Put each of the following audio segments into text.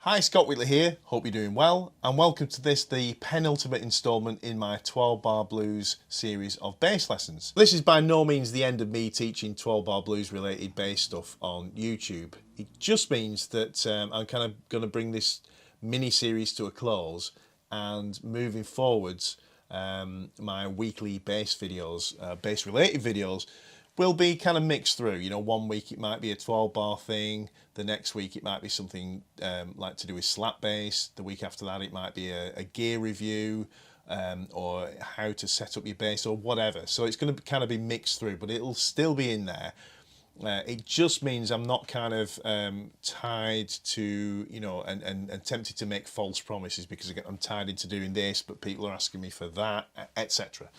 Hi, Scott Whitley here, hope you're doing well, and welcome to this, the penultimate instalment in my 12 bar blues series of bass lessons. This is by no means the end of me teaching 12 bar blues related bass stuff on YouTube. It just means that I'm kind of going to bring this mini series to a close, and moving forwards my weekly bass videos, bass related videos, will be kind of mixed through. You know, one week it might be a 12 bar thing, the next week it might be something like to do with slap bass, the week after that it might be a gear review or how to set up your bass or whatever. So it's going to kind of be mixed through, but it'll still be in there. It just means I'm not kind of tied to, you know, and tempted to make false promises because I'm tied into doing this, but people are asking me for that, etc.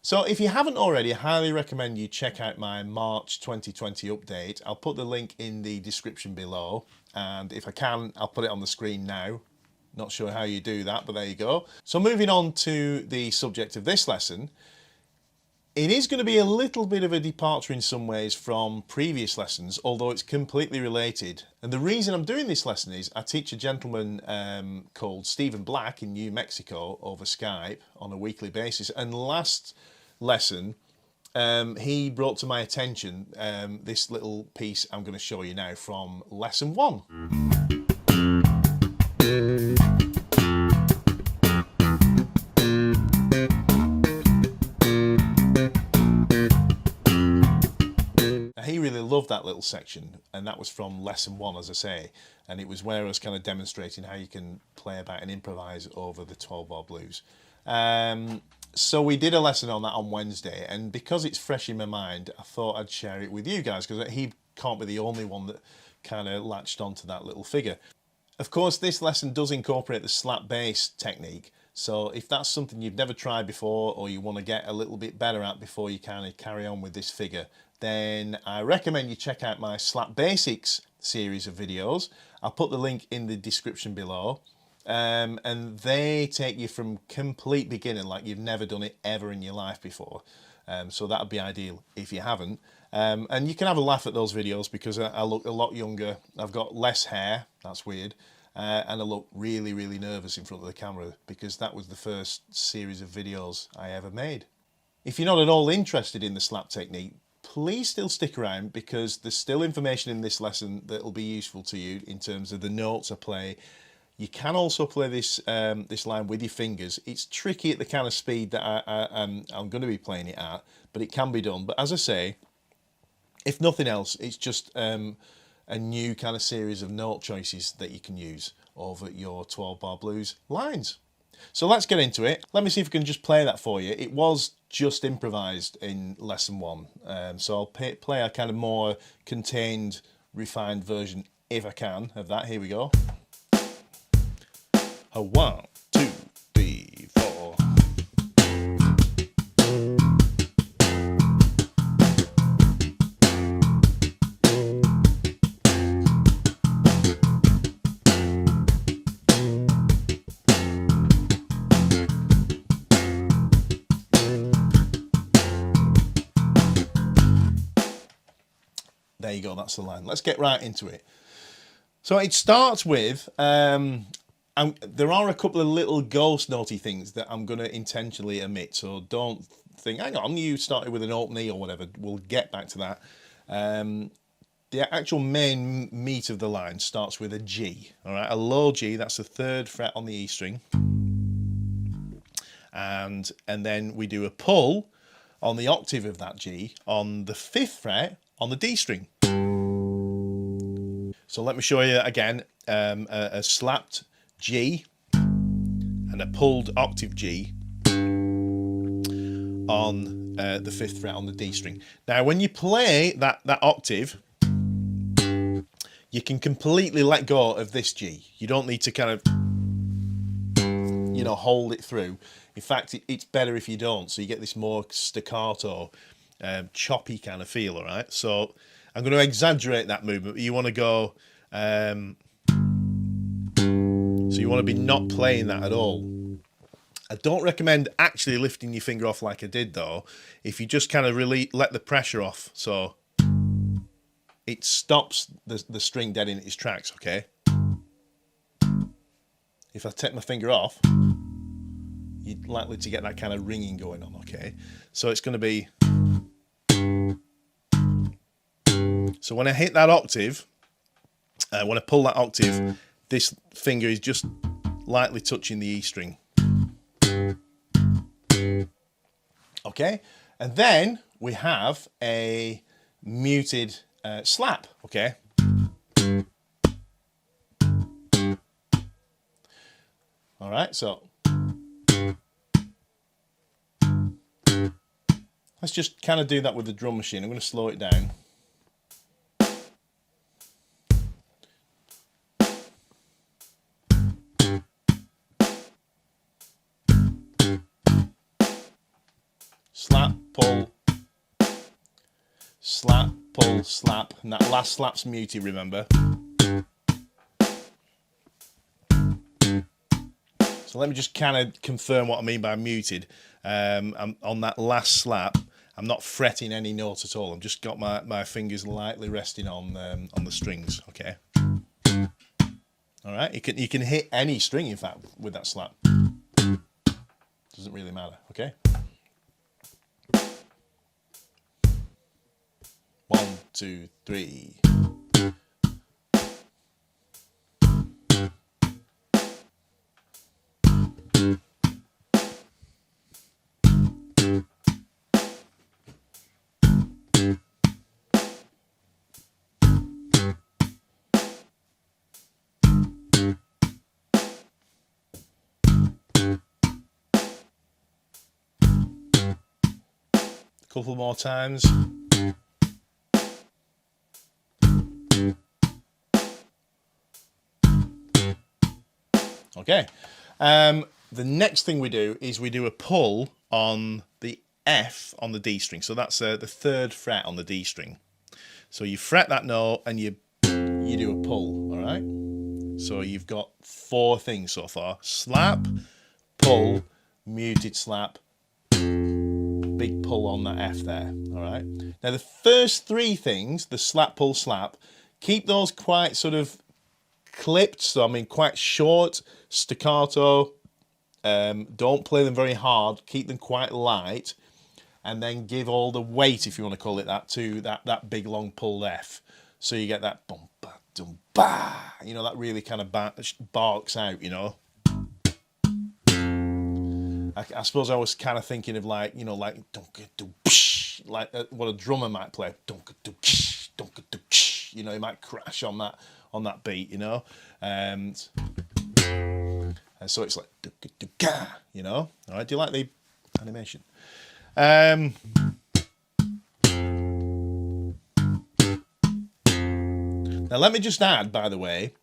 So if you haven't already, I highly recommend you check out my March 2020 update. I'll put the link in the description below, and if I can, I'll put it on the screen now. Not sure how you do that, but there you go. So moving on to the subject of this lesson, it is going to be a little bit of a departure in some ways from previous lessons, although it's completely related. And the reason I'm doing this lesson is I teach a gentleman called Stephen Black in New Mexico over Skype on a weekly basis. And last lesson, he brought to my attention this little piece I'm going to show you now from lesson 1. He really loved that little section, and that was from lesson 1, as I say, and it was where I was kind of demonstrating how you can play about and improvise over the 12 bar blues. So we did a lesson on that on Wednesday, and because it's fresh in my mind, I thought I'd share it with you guys, because he can't be the only one that kind of latched onto that little figure. Of course, this lesson does incorporate the slap bass technique, so if that's something you've never tried before or you want to get a little bit better at before you kind of carry on with this figure, then I recommend you check out my Slap Basics series of videos. I'll put the link in the description below. And they take you from complete beginning, like you've never done it ever in your life before. So that would be ideal if you haven't. And you can have a laugh at those videos because I look a lot younger. I've got less hair, that's weird. And I look really, really nervous in front of the camera because that was the first series of videos I ever made. If you're not at all interested in the slap technique, please still stick around because there's still information in this lesson that will be useful to you in terms of the notes I play. You can also play this this line with your fingers. It's tricky at the kind of speed that I'm going to be playing it at, but it can be done. But as I say, if nothing else, it's just a new kind of series of note choices that you can use over your 12 bar blues lines. So let's get into it. Let me see if I can just play that for you. It was just improvised in lesson 1. So I'll play a kind of more contained, refined version if I can of that. Here we go. A 1, 2, 3, 4. There you go, that's the line. Let's get right into it. So it starts with, there are a couple of little ghost notey things that I'm going to intentionally omit. So don't think, hang on, you started with an open E or whatever. We'll get back to that. The actual main meat of the line starts with a G, all right? A low G, that's the 3rd fret on the E string. And then we do a pull on the octave of that G on the 5th fret on the D string. So let me show you again, a slapped G and a pulled octave G on the 5th fret on the D string. Now when you play that octave, you can completely let go of this G. You don't need to kind of, you know, hold it through. In fact, it's better if you don't, so you get this more staccato, choppy kind of feel, all right? So I'm going to exaggerate that movement, but you want to go, so you want to be not playing that at all. I don't recommend actually lifting your finger off like I did though, if you just kind of really let the pressure off, so it stops the string dead in its tracks, okay? if I take my finger off, you're likely to get that kind of ringing going on, okay? So it's going to be... So when I hit that octave, when I pull that octave, this finger is just lightly touching the E string. Okay, and then we have a muted slap, okay? All right, so let's just kind of do that with the drum machine. I'm going to slow it down. Slap, pull, slap, pull, slap, and that last slap's muted, remember? So let me just kind of confirm what I mean by muted. I'm on that last slap, I'm not fretting any note at all. I've just got my fingers lightly resting on the strings, okay? All right, you can hit any string, in fact, with that slap. Doesn't really matter, okay? 1, 2, 3. A couple more times. Okay, the next thing we do is we do a pull on the F on the D string. So that's the 3rd fret on the D string. So you fret that note and you do a pull, all right? So you've got 4 things so far. Slap, pull, muted slap, big pull on that F there, all right? Now the first 3 things, the slap, pull, slap, keep those quite sort of clipped, so I mean quite short, staccato. Don't play them very hard, keep them quite light, and then give all the weight, if you want to call it that, to that big long pull F. So you get that bum ba dum ba, you know, that really kind of barks out, you know. I suppose I was kind of thinking of like, you know, like like what a drummer might play. You know, he might crash on that beat, you know. And so it's like, you know. All right, do you like the animation? Now let me just add, by the way,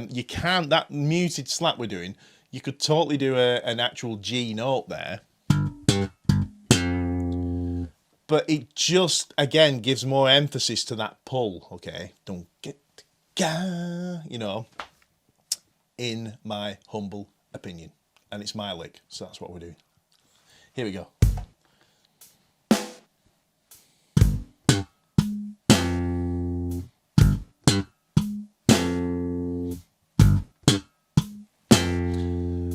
you can, that muted slap we're doing, you could totally do an actual G note there. But it just, again, gives more emphasis to that pull, okay? Don't get, you know, in my humble opinion. And it's my lick, so that's what we're doing. Here we go.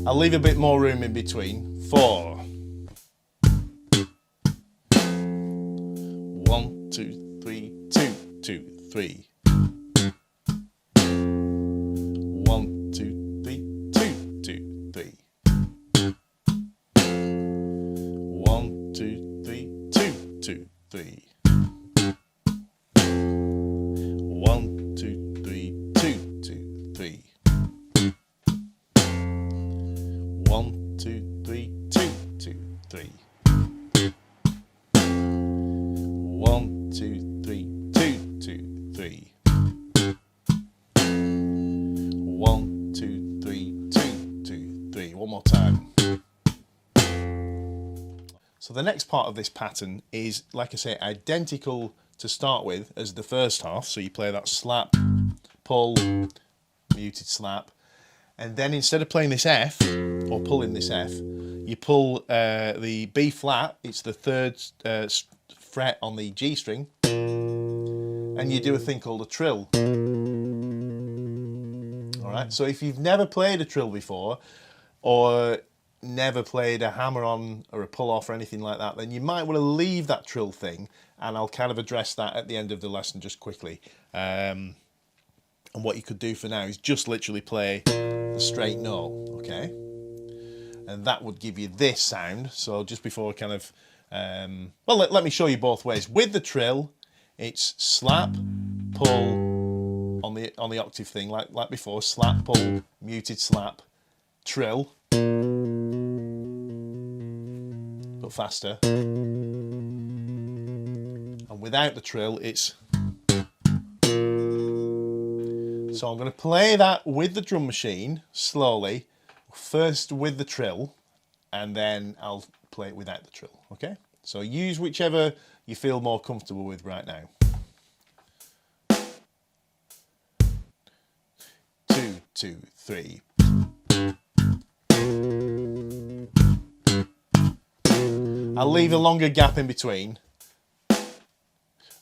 I'll leave a bit more room in between. 4. 1, 2, 3, 2, 2, 3. 1, 2, 3, 2, 2, 3. 1, 2, 3, 2, 2, 3. 1, 2, 3, 2, 2, 3. 1, 2, 3, 2, 2, 3. 1, 2, 3, 2, 2, 3. 1, 2, 3, 2, 2, 3. One more time. So the next part of this pattern is, like I say, identical to start with as the first half. So you play that slap, pull, muted slap. And then instead of playing this F, or pulling this F, you pull the B flat, it's the 3rd fret on the G string, and you do a thing called a trill. All All right. So if you've never played a trill before, or never played a hammer-on or a pull-off or anything like that, then you might want to leave that trill thing, and I'll kind of address that at the end of the lesson just quickly. And what you could do for now is just literally play the straight note, okay? And that would give you this sound. So just before kind of, well, let me show you both ways. With the trill, it's slap, pull on the octave thing, like before, slap, pull, muted slap, trill, but faster. And without the trill, it's... So I'm going to play that with the drum machine slowly, first with the trill, and then I'll play it without the trill, okay? So use whichever you feel more comfortable with right now. 2, 2, 3. I'll leave a longer gap in between.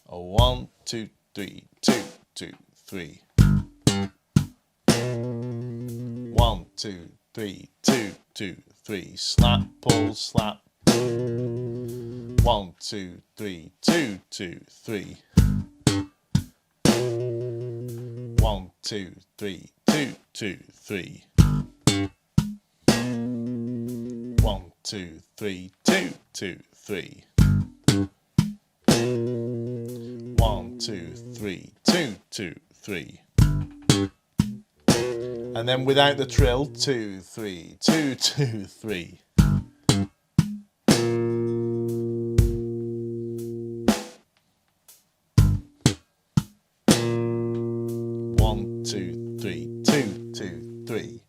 1, 2, 3, 2, 2, 3. 1, 2, 3, 2, 2, 3. Slap, pull, slap. 1, 2, 3, 2, 2, 3. 1, 2, 3, 2, 2, 3. 1, 2, 3, 2, 2, 3. 1, 2, 3, 2, 2, 3. And then without the trill, 2, 3, 2, 2, 3. 1, 2, 3, 2, 2, 3.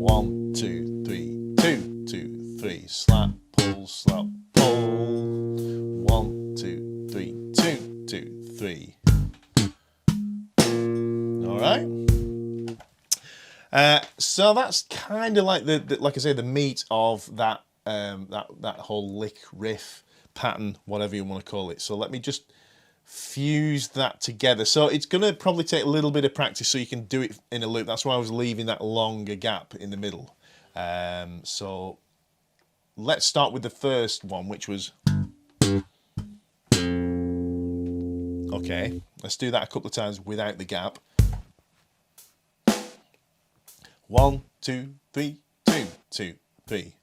1, 2, 3, 2, 2, 3. Slap, pull, slap, pull. 1, 2, 3, 2, 2, 3. All right. So that's kind of like like I say, the meat of that that whole lick riff pattern, whatever you want to call it. So let me just fuse that together. So it's going to probably take a little bit of practice so you can do it in a loop. That's why I was leaving that longer gap in the middle. So let's start with the first one, which was... Okay, let's do that a couple of times without the gap. 1, 2, 3, 2, 2, 3.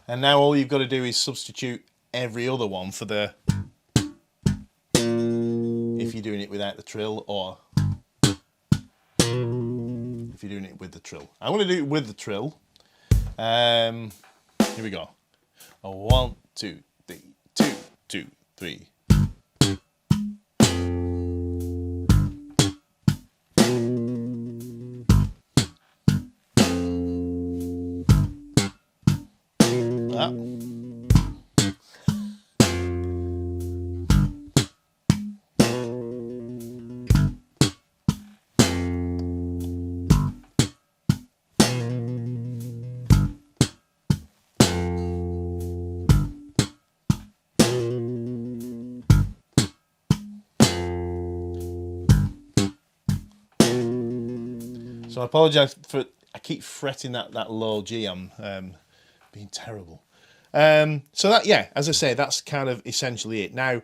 And now all you've got to do is substitute every other one for the, if you're doing it without the trill, or if you're doing it with the trill. I'm going to do it with the trill. Here we go. 1, 2, 3, 2, 2, 3. So I apologise for, I keep fretting that low G. I'm being terrible. So that, yeah, as I say, that's kind of essentially it. Now,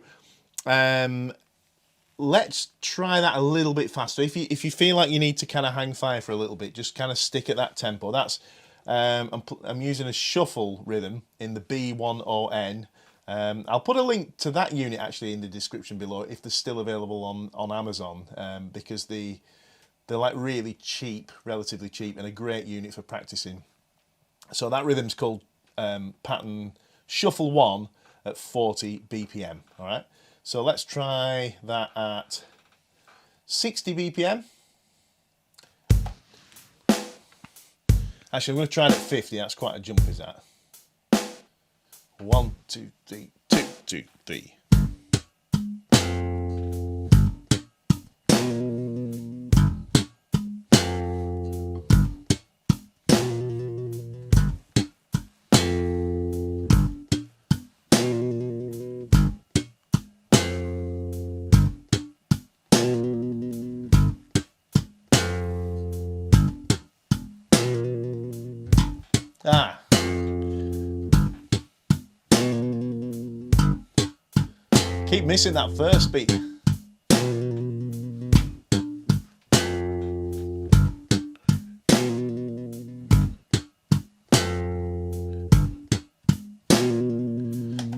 let's try that a little bit faster. If you feel like you need to kind of hang fire for a little bit, just kind of stick at that tempo. That's I'm using a shuffle rhythm in the B10N. I'll put a link to that unit actually in the description below if they're still available on Amazon, because they're like really cheap, relatively cheap, and a great unit for practicing. So that rhythm's called pattern Shuffle 1 at 40 BPM. All right. So let's try that at 60 BPM. Actually, I'm going to try it at 50. That's quite a jump, is that? 1, 2, 3, 2, 2, 3. Ah. Keep missing that first beat.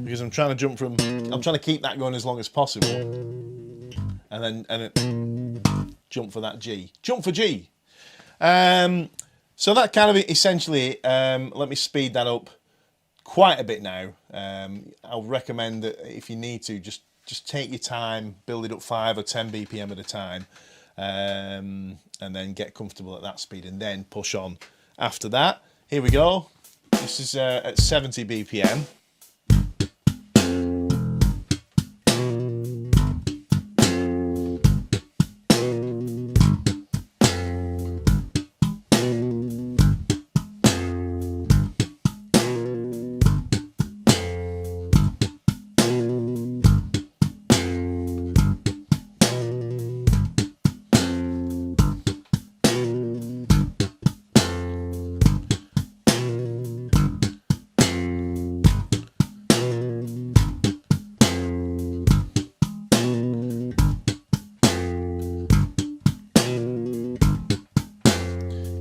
Because I'm trying to keep that going as long as possible. And then jump for that G. Jump for G. So that kind of essentially, let me speed that up quite a bit now. I'll recommend that if you need to, just take your time, build it up 5 or 10 BPM at a time, and then get comfortable at that speed and then push on after that. Here we go. This is at 70 BPM.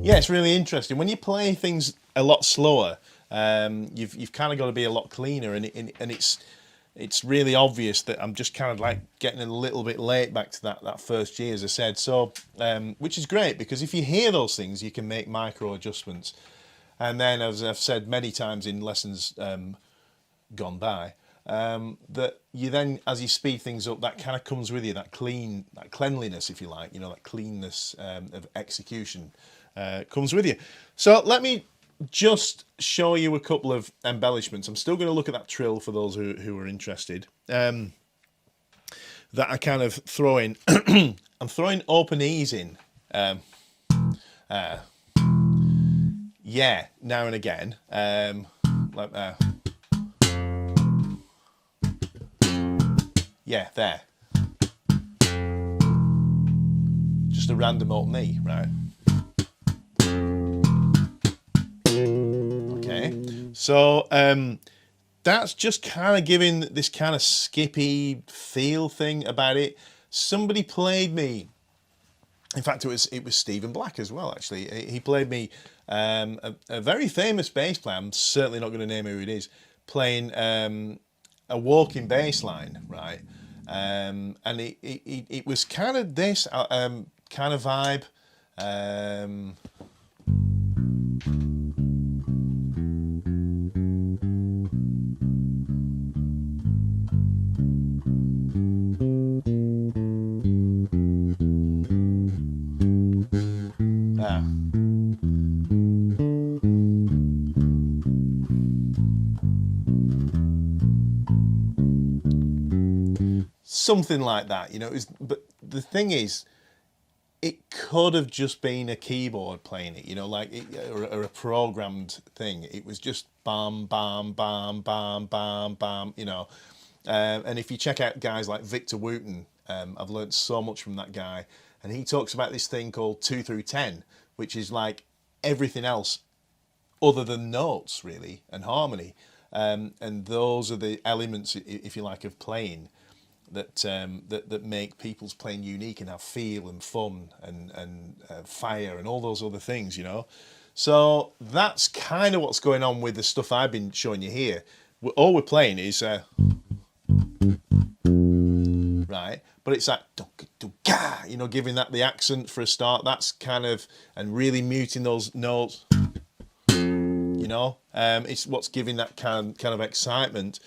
Yeah, it's really interesting. When you play things a lot slower, you've kind of got to be a lot cleaner, and it's really obvious that I'm just kind of like getting a little bit late back to that first G, as I said. So, which is great, because if you hear those things, you can make micro adjustments. And then, as I've said many times in lessons gone by, that you then, as you speed things up, that kind of comes with you, that cleanliness, if you like, that cleanness of execution comes with you. So let me just show you a couple of embellishments. I'm still going to look at that trill for those who are interested. That I kind of throw in. I'm throwing open E's in. Yeah, now and again. Like yeah, there. Just a random open E, right? Okay, so that's just kind of giving this kind of skippy feel thing about it. Somebody played me, in fact it was Stephen Black as well, actually. He played me a very famous bass player, I'm certainly not going to name who it is, playing a walking bass line, right? And it was kind of this kind of vibe. Something like that, it was, but the thing is, it could have just been a keyboard playing it, or a programmed thing. It was just bam, bam, bam, bam, bam, bam, and if you check out guys like Victor Wooten, I've learned so much from that guy, and he talks about this thing called 2 through 10, which is like everything else other than notes, really, and harmony, and those are the elements, if you like, of playing that make people's playing unique and have feel and fun and fire and all those other things, So that's kind of what's going on with the stuff I've been showing you here. All we're playing is right, but it's like giving that the accent for a start. That's kind of, and really muting those notes. It's what's giving that kind of excitement.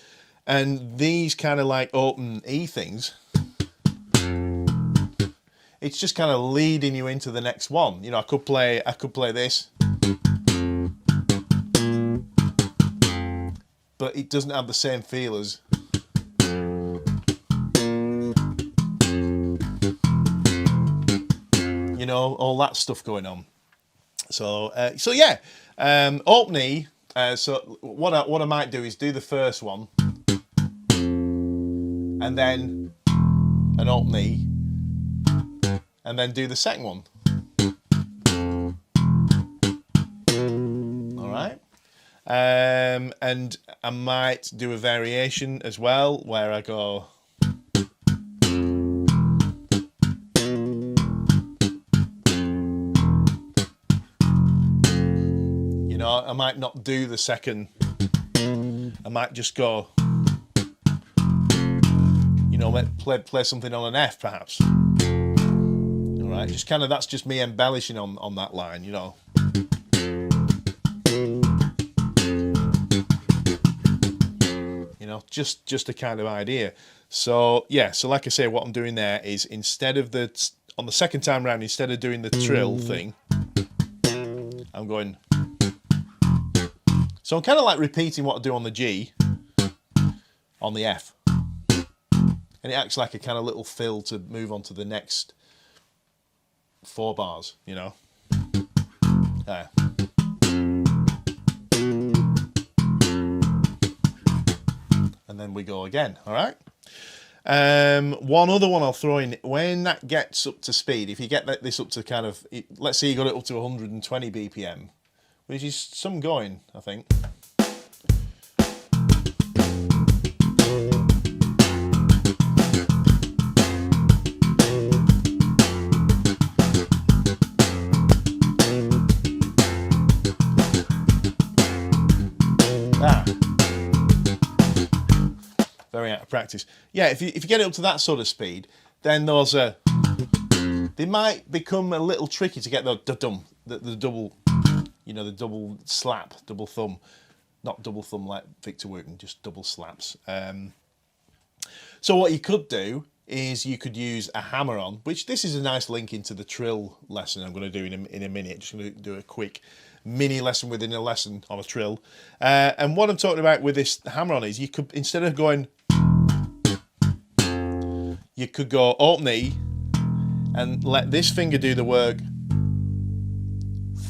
And these kind of like open E things, it's just kind of leading you into the next one. I could play this, but it doesn't have the same feel as. You know, all that stuff going on. So yeah, open E. So what I might do is do the first one, and then an open E, and then do the second one. All right. And I might do a variation as well where I go. You know, I might not do the second. I might just go. You know, play something on an F perhaps. All right, just kind of, that's just me embellishing on that line, you know. You know, just a kind of idea. So yeah, so like I say, what I'm doing there is, instead of on the second time round, instead of doing the trill thing, I'm going. So I'm kind of like repeating what I do on the G on the F. And it acts like a kind of little fill to move on to the next 4 bars, you know. And then we go again, all right? One other one I'll throw in, when that gets up to speed, if you get this up to kind of, let's say you got it up to 120 BPM, which is some going, I think. Very out of practice. Yeah, if you get it up to that sort of speed, then those they might become a little tricky to get the double, you know, the double slap, double thumb, not double thumb like Victor Wooten, just double slaps. So what you could do is you could use a hammer-on, which this is a nice link into the trill lesson I'm going to do in a minute. Just going to do a quick mini lesson within a lesson on a trill. And what I'm talking about with this hammer-on is, you could, instead of going, you could go open E and let this finger do the work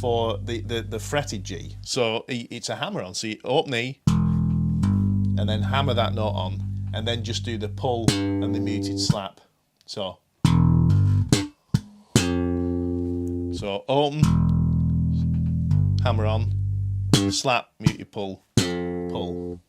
for the fretted G. So it's a hammer-on. So you open E and then hammer that note on, and then just do the pull and the muted slap. So open, hammer on, slap, muted pull, pull.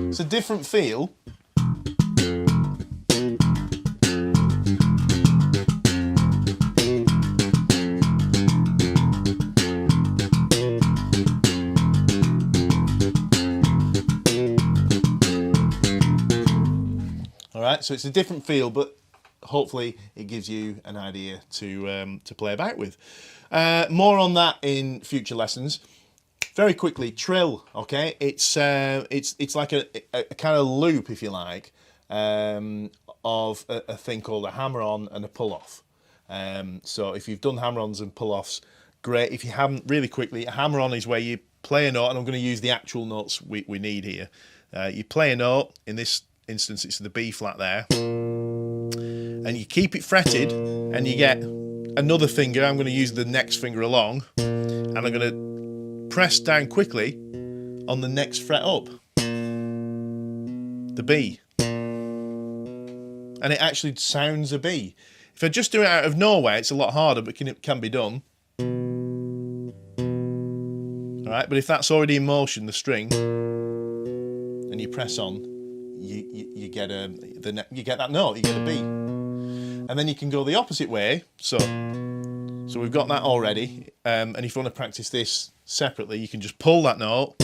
It's a different feel. Alright, so it's a different feel, but hopefully it gives you an idea to play about with. More on that in future lessons. Very quickly, trill, okay? It's like a kind of loop, if you like, of a thing called a hammer-on and a pull-off. So if you've done hammer-ons and pull-offs, great. If you haven't, really quickly, a hammer-on is where you play a note, and I'm going to use the actual notes we need here. You play a note, in this instance it's the B flat there, and you keep it fretted, and you get another finger. I'm going to use the next finger along, and I'm going to press down quickly on the next fret up, the B, and it actually sounds a B. If I just do it out of nowhere, it's a lot harder, but it can be done. All right, but if that's already in motion, the string, and you press on, you get you get that note, you get a B, and then you can go the opposite way. So we've got that already, and if you want to practice this separately, you can just pull that note,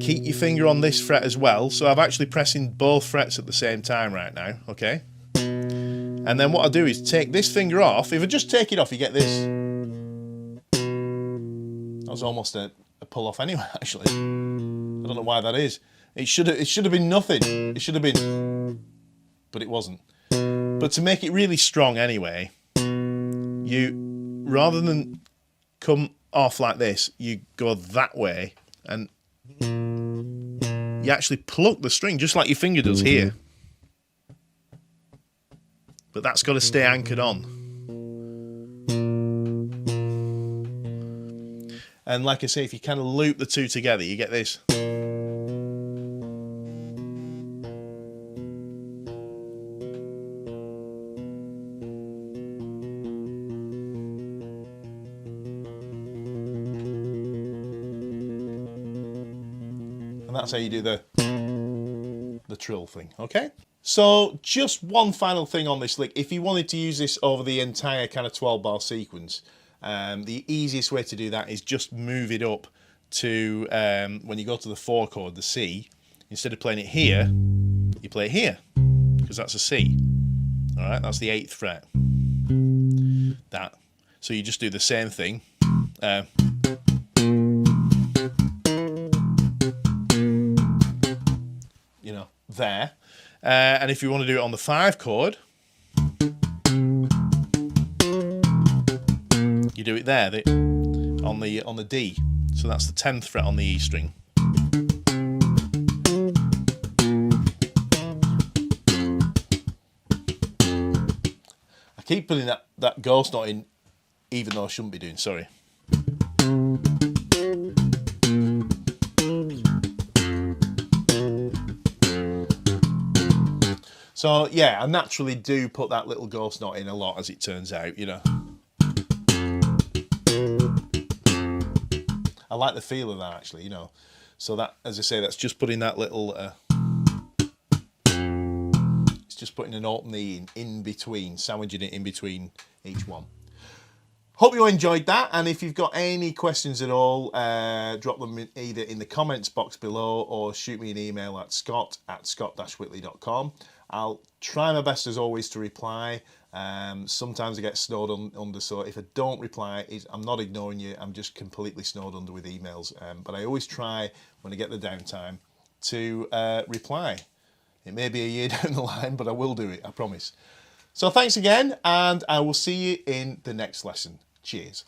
keep your finger on this fret as well. So I'm actually pressing both frets at the same time right now, okay? And then what I do is take this finger off. If I just take it off, you get this. That was almost a pull off anyway, actually. I don't know why that is. It should have been nothing. It should have been, but it wasn't. But to make it really strong anyway, you, rather than come off like this, you go that way and you actually pluck the string just like your finger does here. But that's got to stay anchored on. And like I say, if you kind of loop the two together, you get this. And that's how you do the trill thing, okay? So just one final thing on this lick. If you wanted to use this over the entire kind of 12 bar sequence, the easiest way to do that is just move it up to, when you go to the 4 chord, the C, instead of playing it here, you play it here, because that's a C. All right, that's the 8th fret. That. So you just do the same thing. You know, there. And if you want to do it on the 5 chord, you do it there, on the D. So that's the 10th fret on the E string. I keep putting that ghost note in, even though I shouldn't be doing. Sorry. So yeah, I naturally do put that little ghost note in a lot, as it turns out, you know. I like the feel of that, actually, you know. So that, as I say, that's just putting that little, it's just putting an open E in between, sandwiching it in between each one. Hope you enjoyed that, and if you've got any questions at all, drop them either in the comments box below or shoot me an email at scott@scott-whitley.com. I'll try my best as always to reply. Sometimes I get snowed under, so if I don't reply, I'm not ignoring you, I'm just completely snowed under with emails. But I always try, when I get the downtime, to reply. It may be a year down the line, but I will do it, I promise. So thanks again, and I will see you in the next lesson. Cheers.